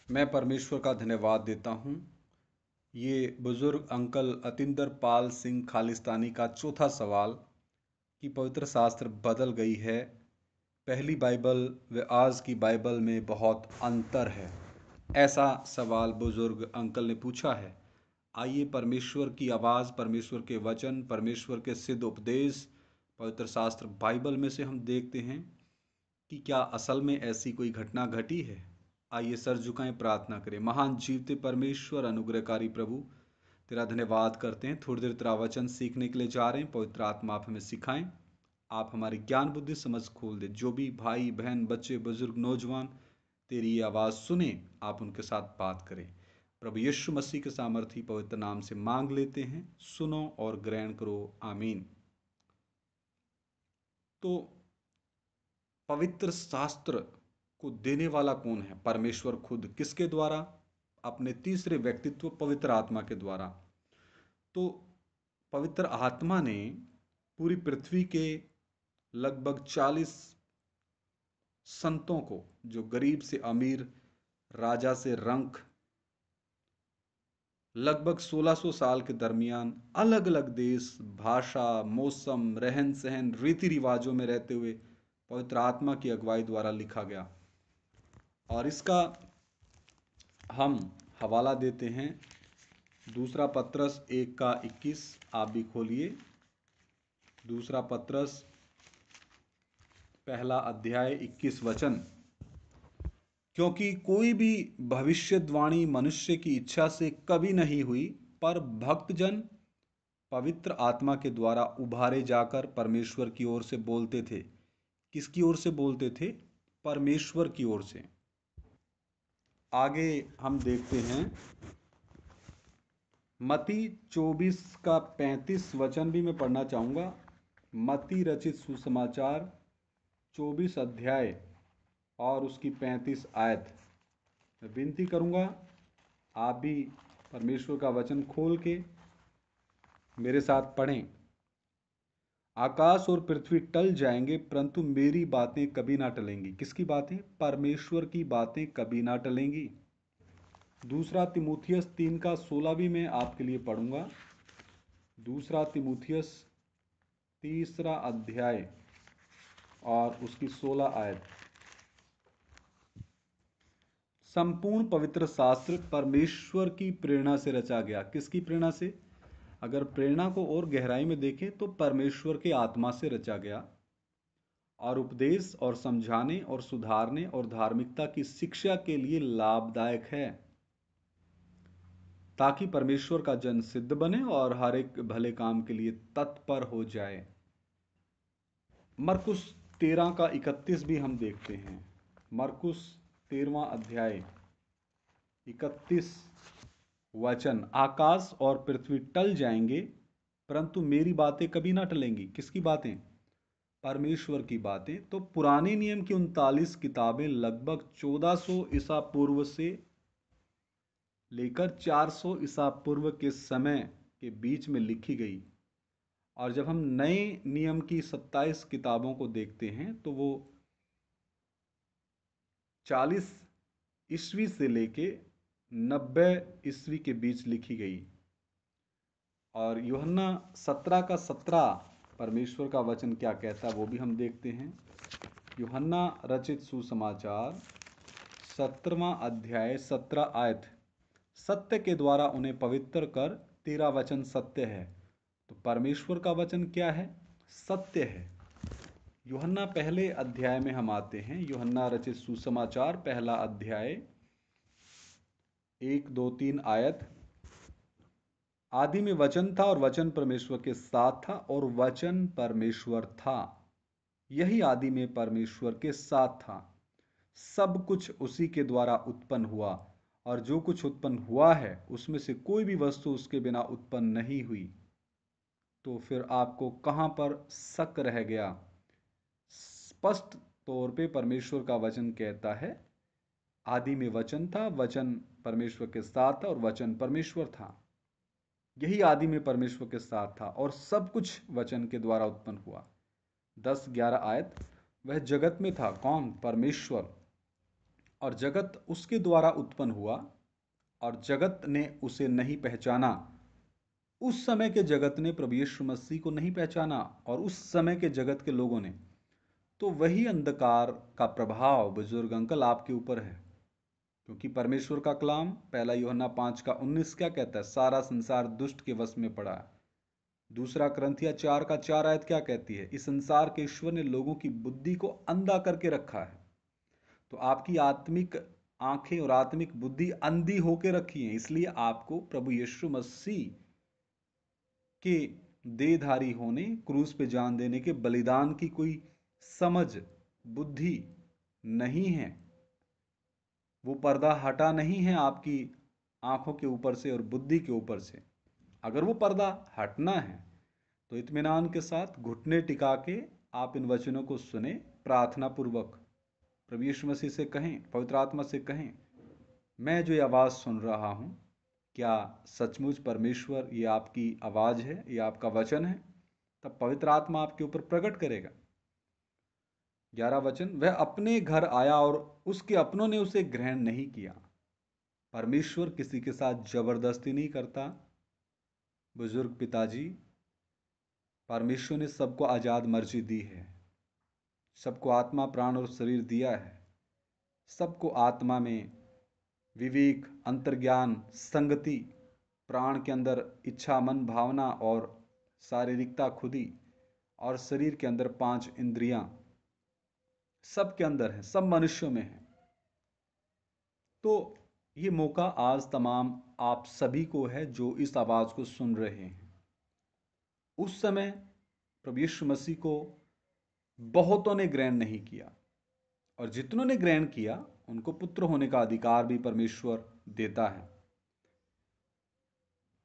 मैं परमेश्वर का धन्यवाद देता हूँ। ये बुज़ुर्ग अंकल अतिंदर पाल सिंह खालिस्तानी का चौथा सवाल कि पवित्र शास्त्र बदल गई है। पहली बाइबल व आज की बाइबल में बहुत अंतर है। ऐसा सवाल बुज़ुर्ग अंकल ने पूछा है। आइए परमेश्वर की आवाज़, परमेश्वर के वचन, परमेश्वर के सिद्ध उपदेश, पवित्र शास्त्र बाइबल में से हम देखते हैं कि क्या असल में ऐसी कोई घटना घटी है। आइए सर झुकाएं, प्रार्थना करें। महान जीवते परमेश्वर, अनुग्रहकारी प्रभु, तेरा धन्यवाद करते हैं। थोड़ी देर तेरा वचन सीखने के लिए जा रहे हैं। पवित्र आत्मा आप हमें सिखाएं। आप हमारी ज्ञान बुद्धि समझ खोल दे। जो भी भाई बहन बच्चे बुजुर्ग नौजवान तेरी ये आवाज़ सुने, आप उनके साथ बात करें। प्रभु यीशु मसीह के सामर्थी पवित्र नाम से मांग लेते हैं। सुनो और ग्रहण करो, आमीन। तो पवित्र शास्त्र को देने वाला कौन है? परमेश्वर खुद। किसके द्वारा? अपने तीसरे व्यक्तित्व पवित्र आत्मा के द्वारा। तो पवित्र आत्मा ने पूरी पृथ्वी के लगभग 40 संतों को, जो गरीब से अमीर, राजा से रंक, लगभग 1600 साल के दरमियान अलग अलग देश, भाषा, मौसम, रहन सहन, रीति रिवाजों में रहते हुए पवित्र आत्मा की अगुवाई द्वारा लिखा गया। और इसका हम हवाला देते हैं दूसरा पत्रस 1:21। आप भी खोलिए। दूसरा पत्रस पहला अध्याय 21 वचन। क्योंकि कोई भी भविष्यवाणी मनुष्य की इच्छा से कभी नहीं हुई, पर भक्तजन पवित्र आत्मा के द्वारा उभारे जाकर परमेश्वर की ओर से बोलते थे। किसकी ओर से बोलते थे? परमेश्वर की ओर से। आगे हम देखते हैं मत्ती 24:35 वचन भी मैं पढ़ना चाहूँगा। मत्ती रचित सुसमाचार 24 अध्याय और उसकी 35 आयत। मैं विनती करूँगा आप भी परमेश्वर का वचन खोल के मेरे साथ पढ़ें। आकाश और पृथ्वी टल जाएंगे, परंतु मेरी बातें कभी ना टलेंगी। किसकी बातें? परमेश्वर की बातें कभी ना टलेंगी। दूसरा तिमुथियस 3:16 भी मैं आपके लिए पढ़ूंगा। दूसरा तिमुथियस तीसरा अध्याय और उसकी 16 आयत। संपूर्ण पवित्र शास्त्र परमेश्वर की प्रेरणा से रचा गया। किसकी प्रेरणा से? अगर प्रेरणा को और गहराई में देखें तो परमेश्वर के आत्मा से रचा गया, और उपदेश और समझाने और सुधारने और धार्मिकता की शिक्षा के लिए लाभदायक है, ताकि परमेश्वर का जन सिद्ध बने और हर एक भले काम के लिए तत्पर हो जाए। मरकुस 13:31 भी हम देखते हैं। मरकुस 13वां अध्याय 31 वचन। आकाश और पृथ्वी टल जाएंगे, परंतु मेरी बातें कभी ना टलेंगी। किसकी बातें? परमेश्वर की बातें। तो पुराने नियम की 39 किताबें लगभग 1400 ईसा पूर्व से लेकर 400 ईसा पूर्व के समय के बीच में लिखी गई। और जब हम नए नियम की 27 किताबों को देखते हैं तो वो 40 ईस्वी से लेके 90 ईस्वी के बीच लिखी गई। और यूहन्ना 17:17 परमेश्वर का वचन क्या कहता है वो भी हम देखते हैं। यूहन्ना रचित सुसमाचार 17वां अध्याय 17 आयत। सत्य के द्वारा उन्हें पवित्र कर, तेरा वचन सत्य है। तो परमेश्वर का वचन क्या है? सत्य है। यूहन्ना पहले अध्याय में हम आते हैं। यूहन्ना रचित सुसमाचार पहला अध्याय 1, 2, 3 आयत। आदि में वचन था और वचन परमेश्वर के साथ था और वचन परमेश्वर था। यही आदि में परमेश्वर के साथ था। सब कुछ उसी के द्वारा उत्पन्न हुआ, और जो कुछ उत्पन्न हुआ है उसमें से कोई भी वस्तु उसके बिना उत्पन्न नहीं हुई। तो फिर आपको कहां पर शक रह गया? स्पष्ट तौर पे परमेश्वर का वचन कहता है आदि में वचन था, वचन परमेश्वर के साथ था और वचन परमेश्वर था। यही आदि में परमेश्वर के साथ था और सब कुछ वचन के द्वारा उत्पन्न हुआ। 10-11 आयत। वह जगत में था। कौन? परमेश्वर। और जगत उसके द्वारा उत्पन्न हुआ और जगत ने उसे नहीं पहचाना। उस समय के जगत ने प्रभु यीशु मसीह को नहीं पहचाना और उस समय के जगत के लोगों ने। तो वही अंधकार का प्रभाव बुजुर्ग अंकल आपके ऊपर है, क्योंकि परमेश्वर का कलाम पहला यूहन्ना 5:19 क्या कहता है? सारा संसार दुष्ट के वश में पड़ा है। दूसरा करंथिया 4:4 आयत क्या कहती है? इस संसार के ईश्वर ने लोगों की बुद्धि को अंधा करके रखा है। तो आपकी आत्मिक आंखें और आत्मिक बुद्धि अंधी होके रखी है, इसलिए आपको प्रभु यीशु मसीह के देहधारी होने, क्रूस पे जान देने के बलिदान की कोई समझ बुद्धि नहीं है। वो पर्दा हटा नहीं है आपकी आंखों के ऊपर से और बुद्धि के ऊपर से। अगर वो पर्दा हटना है तो इत्मीनान के साथ घुटने टिका के आप इन वचनों को सुने, प्रार्थना पूर्वक प्रभु यीशु मसीह से कहें, पवित्र आत्मा से कहें, मैं जो ये आवाज़ सुन रहा हूँ, क्या सचमुच परमेश्वर ये आपकी आवाज़ है, ये आपका वचन है? तब पवित्र आत्मा आपके ऊपर प्रकट करेगा। 11 वचन, वह अपने घर आया और उसके अपनों ने उसे ग्रहण नहीं किया। परमेश्वर किसी के साथ जबरदस्ती नहीं करता। बुजुर्ग पिताजी, परमेश्वर ने सबको आज़ाद मर्जी दी है, सबको आत्मा, प्राण और शरीर दिया है, सबको आत्मा में विवेक, अंतर्ज्ञान, संगति, प्राण के अंदर इच्छा, मन, भावना और शारीरिकता खुदी, और शरीर के अंदर 5 इंद्रियां सबके अंदर है, सब मनुष्यों में है। तो ये मौका आज तमाम आप सभी को है जो इस आवाज़ को सुन रहे हैं। उस समय प्रभु यीशु मसीह को बहुतों ने ग्रहण नहीं किया, और जितनों ने ग्रहण किया उनको पुत्र होने का अधिकार भी परमेश्वर देता है।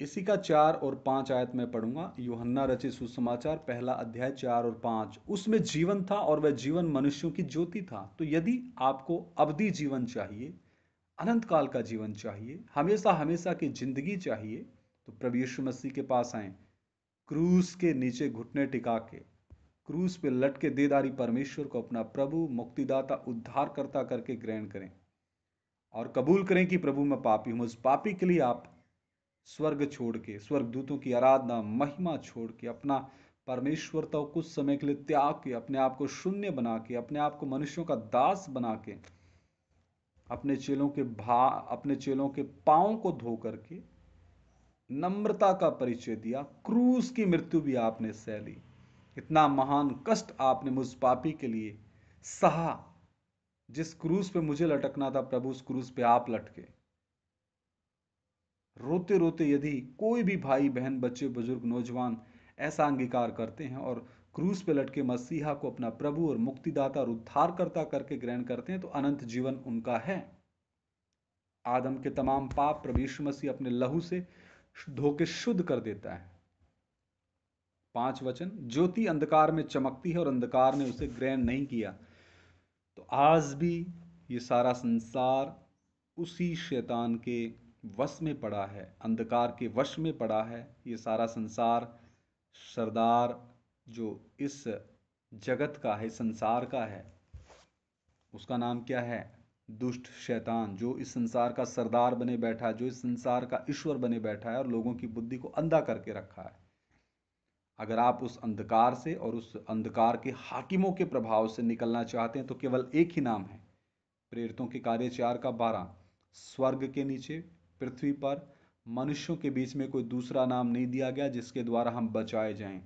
इसी का 4 और 5 आयत में पढ़ूंगा। यूहन्ना रचित सुसमाचार 1 अध्याय 4 और 5, उसमें जीवन था और वह जीवन मनुष्यों की ज्योति था। तो यदि आपको अवधि जीवन चाहिए, अनंत काल का जीवन चाहिए, हमेशा हमेशा की जिंदगी चाहिए, तो प्रभु यीशु मसीह के पास आए। क्रूस के नीचे घुटने टिका के, क्रूस पे लटके देदारी परमेश्वर को अपना प्रभु, मुक्तिदाता, उद्धारकर्ता करके ग्रहण करें और कबूल करें कि प्रभु मैं पापी हूं। उस पापी के लिए आप स्वर्ग छोड़ के, स्वर्गदूतों की आराधना, महिमा छोड़ के, अपना परमेश्वरता को कुछ समय के लिए त्याग के, अपने आप को शून्य बना के, अपने आप को मनुष्यों का दास बना के, अपने चेलों के पांव को धो करके नम्रता का परिचय दिया। क्रूस की मृत्यु भी आपने सह ली। इतना महान कष्ट आपने मुझ पापी के लिए सहा। जिस क्रूस पे मुझे लटकना था प्रभु, उस क्रूस पे आप लटके। रोते रोते यदि कोई भी भाई बहन, बच्चे, बुजुर्ग, नौजवान ऐसा अंगीकार करते हैं और क्रूस पे लटके मसीहा को अपना प्रभु और मुक्तिदाता और उद्धारकर्ता करके ग्रहण करते हैं, तो अनंत जीवन उनका है। आदम के तमाम पाप प्रभु यीशु मसीह अपने लहू से धो के शुद्ध कर देता है। 5 वचन, ज्योति अंधकार में चमकती है और अंधकार ने उसे ग्रहण नहीं किया। तो आज भी ये सारा संसार उसी शैतान के वश में पड़ा है, अंधकार के वश में पड़ा है। ये सारा संसार, सरदार जो इस जगत का है, संसार का है, उसका नाम क्या है? दुष्ट शैतान, जो इस संसार का सरदार बने बैठा है, जो इस संसार का ईश्वर बने बैठा है और लोगों की बुद्धि को अंधा करके रखा है। अगर आप उस अंधकार से और उस अंधकार के हाकिमों के प्रभाव से निकलना चाहते हैं तो केवल एक ही नाम है, प्रेरितों के कार्य 4:12, स्वर्ग के नीचे, पृथ्वी पर, मनुष्यों के बीच में कोई दूसरा नाम नहीं दिया गया जिसके द्वारा हम बचाए जाएं।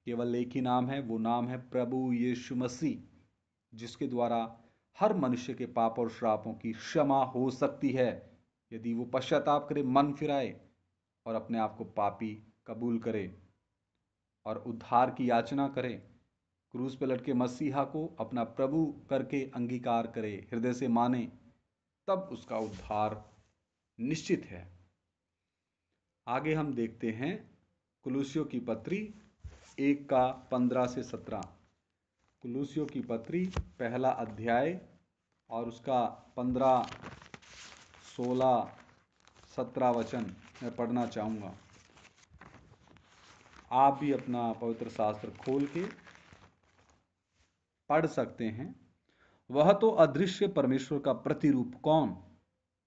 केवल एक ही नाम है, वो नाम है प्रभु यीशु मसीह, जिसके द्वारा हर मनुष्य के पाप और श्रापों की क्षमा हो सकती है यदि वो पश्चाताप करे, मन फिराए और अपने आप को पापी कबूल करे और उद्धार की याचना करे। क्रूस पर लटके मसीहा को अपना प्रभु करके अंगीकार करे, हृदय से माने, तब उसका उद्धार निश्चित है। आगे हम देखते हैं कुलूसियों की पत्री 1:15-17। कुलूसियों की पत्री 1 अध्याय और उसका 15, 16, 17 वचन मैं पढ़ना चाहूँगा। आप भी अपना पवित्र शास्त्र खोल के पढ़ सकते हैं। वह तो अदृश्य परमेश्वर का प्रतिरूप। कौन?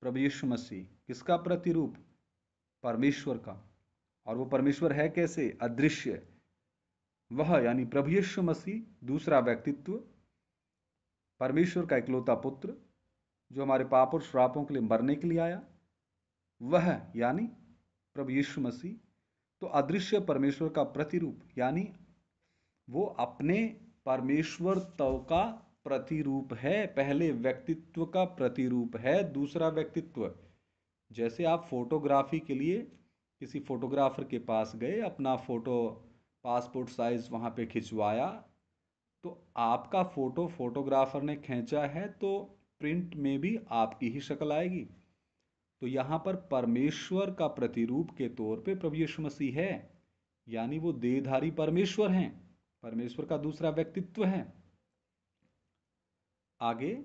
प्रभु यीशु मसीह। किसका प्रतिरूप? परमेश्वर का। और वो परमेश्वर है कैसे? अदृश्य। वह यानी प्रभु यीशु मसीह दूसरा व्यक्तित्व, परमेश्वर का इकलौता पुत्र जो हमारे पाप और श्रापों के लिए मरने के लिए आया, वह यानी प्रभु यीशु मसीह तो अदृश्य परमेश्वर का प्रतिरूप, यानी वो अपने परमेश्वरत्व का प्रतिरूप है, पहले व्यक्तित्व का प्रतिरूप है, दूसरा व्यक्तित्व। जैसे आप फोटोग्राफी के लिए किसी फोटोग्राफर के पास गए, अपना फोटो पासपोर्ट साइज वहां पे खिंचवाया, तो आपका फोटो फोटोग्राफर ने खींचा है तो प्रिंट में भी आपकी ही शक्ल आएगी। तो यहां पर परमेश्वर का प्रतिरूप के तौर पे प्रभु यीशु मसीह है, यानी वो देहधारी परमेश्वर हैं, परमेश्वर का दूसरा व्यक्तित्व है। आगे,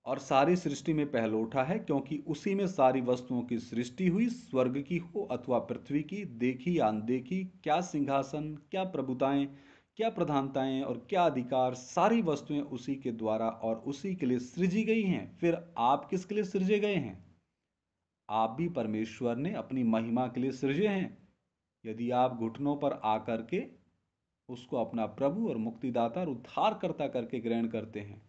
और सारी सृष्टि में पहलौठा है, क्योंकि उसी में सारी वस्तुओं की सृष्टि हुई, स्वर्ग की हो अथवा पृथ्वी की, देखी या अनदेखी, क्या सिंहासन, क्या प्रभुताएं, क्या प्रधानताएं और क्या अधिकार, सारी वस्तुएं उसी के द्वारा और उसी के लिए सृजी गई हैं। फिर आप किसके लिए सृजे गए हैं? आप भी परमेश्वर ने अपनी महिमा के लिए सृजे हैं, यदि आप घुटनों पर आकर के उसको अपना प्रभु और मुक्तिदाता और उद्धारकर्ता करके ग्रहण करते हैं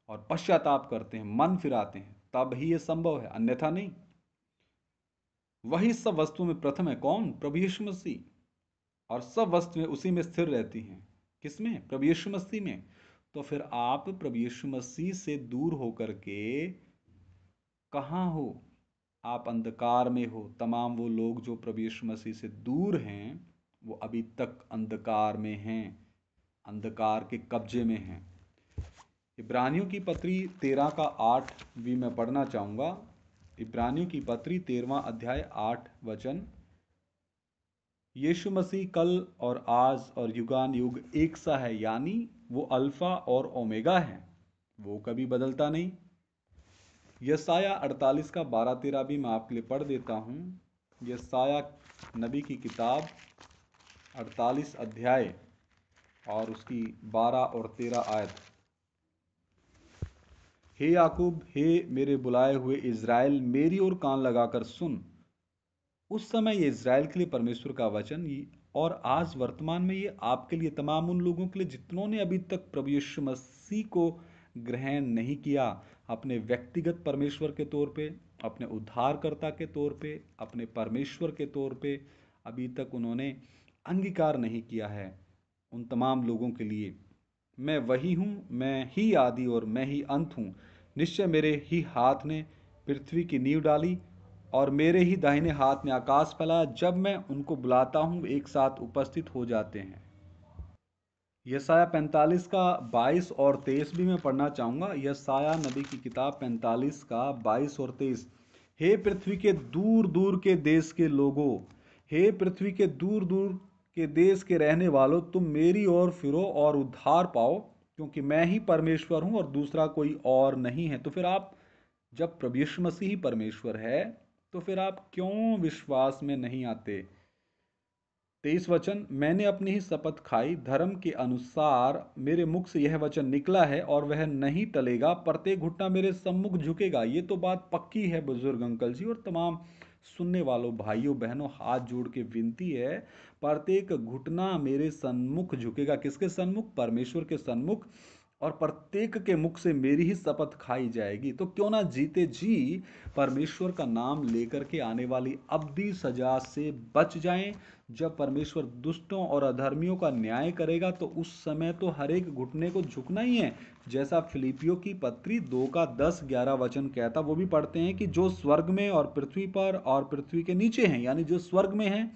और पश्चाताप करते हैं, मन फिराते हैं, तब ही यह संभव है, अन्यथा नहीं। वही सब वस्तुओं में प्रथम है। कौन? प्रभु यीशु मसीह। और सब वस्तुएं उसी में स्थिर रहती हैं। किसमें? प्रभु यीशु मसीह में। तो फिर आप प्रभु यीशु मसीह से दूर होकर के कहां हो? आप अंधकार में हो। तमाम वो लोग जो प्रभु यीशु मसीह से दूर हैं वो अभी तक अंधकार में हैं, अंधकार के कब्जे में हैं। इब्रानियों की पत्री 13 का 8 भी मैं पढ़ना चाहूँगा। इब्रानियों की पत्री 13वां अध्याय 8 वचन। यीशु मसीह कल और आज और युगान युग एक सा है, यानी वो अल्फा और ओमेगा है, वो कभी बदलता नहीं। यसाया 48 का 12-13 भी मैं आपके लिए पढ़ देता हूँ। यसाया नबी की किताब 48 अध्याय और उसकी 12 और 13 आयत। हे याकूब, हे मेरे बुलाए हुए इज़राइल, मेरी ओर कान लगाकर सुन। उस समय ये इज़राइल के लिए परमेश्वर का वचन, और आज वर्तमान में ये आपके लिए, तमाम उन लोगों के लिए जितनों ने अभी तक प्रभु यीशु मसीह को ग्रहण नहीं किया अपने व्यक्तिगत परमेश्वर के तौर पे, अपने उद्धारकर्ता के तौर पे, अपने परमेश्वर के तौर पे अभी तक उन्होंने अंगीकार नहीं किया है। उन तमाम लोगों के लिए मैं वही हूँ, मैं ही आदि और मैं ही अंत हूँ। निश्चय मेरे ही हाथ ने पृथ्वी की नींव डाली और मेरे ही दाहिने हाथ ने आकाश फैलाया। जब मैं उनको बुलाता हूँ एक साथ उपस्थित हो जाते हैं। यसाया 45 का 22 और 23 भी मैं पढ़ना चाहूँगा। यसाया नबी की किताब 45 का 22 और 23। हे पृथ्वी के दूर दूर के देश के लोगों, हे पृथ्वी के दूर दूर के देश के रहने वालों, तुम मेरी ओर फिरो और उद्धार पाओ, क्योंकि मैं ही परमेश्वर हूँ और दूसरा कोई और नहीं है। तो फिर आप, जब प्रभु यीशु मसीह ही परमेश्वर है, तो फिर आप क्यों विश्वास में नहीं आते? 23 वचन। मैंने अपनी ही शपथ खाई, धर्म के अनुसार मेरे मुख से यह वचन निकला है और वह नहीं टलेगा, प्रत्येक घुटना मेरे सम्मुख झुकेगा। ये तो बात पक्की है बुजुर्ग अंकल जी और तमाम सुनने वालों भाइयों बहनों, हाथ जोड़ के विनती है, प्रत्येक घुटना मेरे सन्मुख झुकेगा। किसके सन्मुख? परमेश्वर के सन्मुख। और प्रत्येक के मुख से मेरी ही शपथ खाई जाएगी। तो क्यों ना जीते जी परमेश्वर का नाम लेकर के आने वाली अब्दी सजा से बच जाएं। जब परमेश्वर दुष्टों और अधर्मियों का न्याय करेगा तो उस समय तो हर एक घुटने को झुकना ही है। जैसा फिलिपियों की पत्री 2 का 10-11 वचन कहता, वो भी पढ़ते हैं कि जो स्वर्ग में और पृथ्वी पर और पृथ्वी के नीचे हैं, यानी जो स्वर्ग में हैं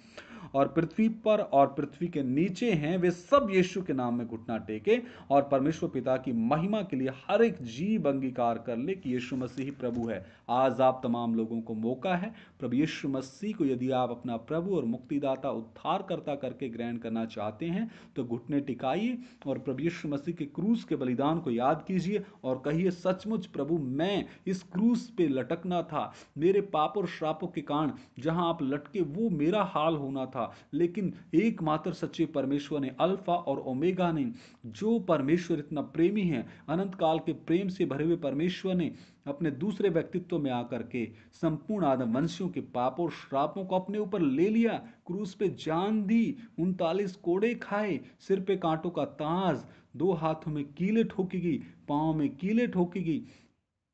और पृथ्वी पर और पृथ्वी के नीचे हैं, वे सब यीशु के नाम में घुटना टेके और परमेश्वर पिता की महिमा के लिए हर एक जीव अंगीकार कर ले कि यीशु मसीह ही प्रभु है। आज आप तमाम लोगों को मौका है, प्रभु यीशु मसीह को यदि आप अपना प्रभु और मुक्तिदाता उद्धारकर्ता करके ग्रहण करना चाहते हैं तो घुटने टिकाइए और प्रभु यीशु मसीह के क्रूस के बलिदान को याद कीजिए और कहिए, सचमुच प्रभु, मैं इस क्रूस पे लटकना था, मेरे पाप और श्रापों के कारण जहां आप लटके वो मेरा हाल होना था, था, लेकिन एकमात्र सच्चे परमेश्वर ने, अल्फा और ओमेगा ने, जो परमेश्वर इतना प्रेमी है, अनंत काल के प्रेम से भरे हुए परमेश्वर ने अपने दूसरे व्यक्तित्व में आकर के संपूर्ण आदम वंशियों के पापों और श्रापों को अपने ऊपर ले लिया, क्रूस पे जान दी, 39 कोड़े खाए, सिर पे कांटों का ताज, दो हाथों में कीले ठोकी गई, पांव में कीले ठोकी गई,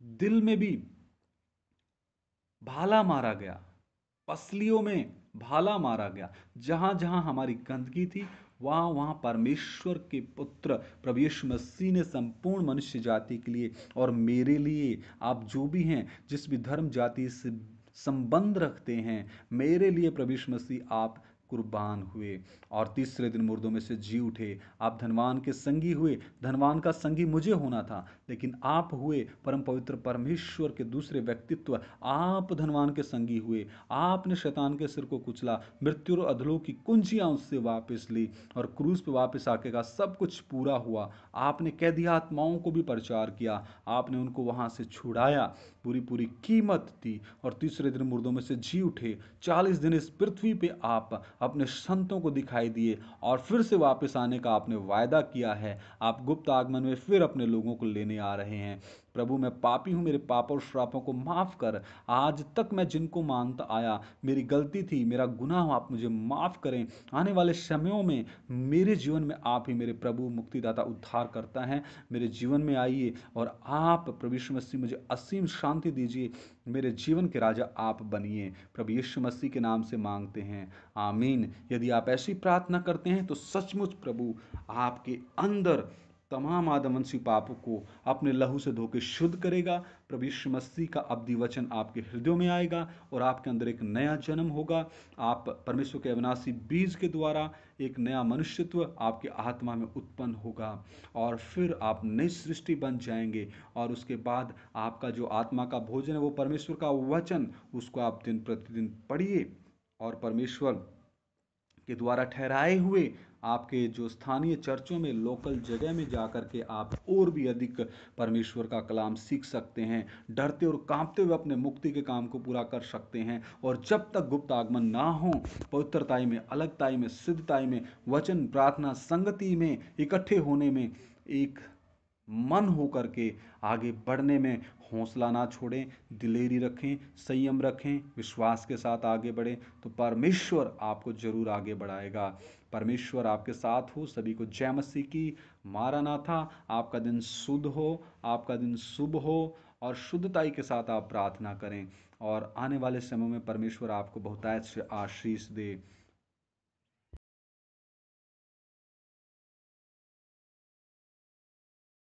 दिल में भी भाला मारा गया, पसलियों में भाला मारा गया। जहां जहां हमारी गंदगी थी, वहां वहां परमेश्वर के पुत्र प्रभु यीशु मसीह ने संपूर्ण मनुष्य जाति के लिए और मेरे लिए, आप जो भी हैं, जिस भी धर्म जाति से संबंध रखते हैं, मेरे लिए प्रभु यीशु मसीह आप कुर्बान हुए और तीसरे दिन मुर्दों में से जी उठे। आप धनवान के संगी हुए। धनवान का संगी मुझे होना था, लेकिन आप हुए परम पवित्र परमेश्वर के दूसरे व्यक्तित्व। आप धनवान के संगी हुए। आपने शैतान के सिर को कुचला, मृत्यु और अधलों की कुंजियां उससे वापस ली और क्रूस पे वापस आके कहा सब कुछ पूरा हुआ। आपने कैदी आत्माओं को भी प्रचार किया, आपने उनको वहां से छुड़ाया, पूरी पूरी कीमत दी और तीसरे दिन मुर्दों में से जी उठे। 40 दिन इस पृथ्वी पे आप अपने संतों को दिखाई दिए और फिर से वापस आने का आपने वायदा किया है। आप गुप्त आगमन में फिर अपने लोगों को लेने आ रहे हैं। प्रभु, मैं पापी हूं, मेरे पाप और श्रापों को माफ कर। आज तक मैं जिनको मानता आया, मेरी गलती थी, मेरा गुनाह, आप मुझे माफ करें। आने वाले समयों में मेरे जीवन में आप ही मेरे प्रभु, मुक्तिदाता, उद्धार करता है। मेरे जीवन में आइए और आप प्रभु यीशु मसीह मुझे असीम शांति दीजिए। मेरे जीवन के राजा आप बनिए। प्रभु यीशु मसीह के नाम से मांगते हैं, आमीन। यदि आप ऐसी प्रार्थना करते हैं तो सचमुच प्रभु आपके अंदर तमाम आदमवंशी पापों को अपने लहू से धो के शुद्ध करेगा। प्रभु यीशु मसीह का अब्दी वचन आपके हृदयों में आएगा और आपके अंदर एक नया जन्म होगा। आप परमेश्वर के अविनाशी बीज के द्वारा एक नया मनुष्यत्व आपके आत्मा में उत्पन्न होगा और फिर आप नई सृष्टि बन जाएंगे। और उसके बाद आपका जो आत्मा का भोजन है वो परमेश्वर का वचन, उसको आप दिन प्रतिदिन पढ़िए और परमेश्वर के द्वारा ठहराए हुए आपके जो स्थानीय चर्चों में, लोकल जगह में जाकर के आप और भी अधिक परमेश्वर का कलाम सीख सकते हैं। डरते और कांपते हुए अपने मुक्ति के काम को पूरा कर सकते हैं। और जब तक गुप्त आगमन ना हो, पवित्रताई में, अलगताई में, सिद्धताई में, वचन, प्रार्थना, संगति में, इकट्ठे होने में एक मन हो करके आगे बढ़ने में हौसला ना छोड़ें, दिलेरी रखें, संयम रखें, विश्वास के साथ आगे बढ़ें, तो परमेश्वर आपको जरूर आगे बढ़ाएगा। परमेश्वर आपके साथ हो। सभी को जय मसीह की। मारानाथा। आपका दिन शुद्ध हो, आपका दिन शुभ हो और शुद्धताई के साथ आप प्रार्थना करें और आने वाले समय में परमेश्वर आपको बहुतायत से आशीष दे।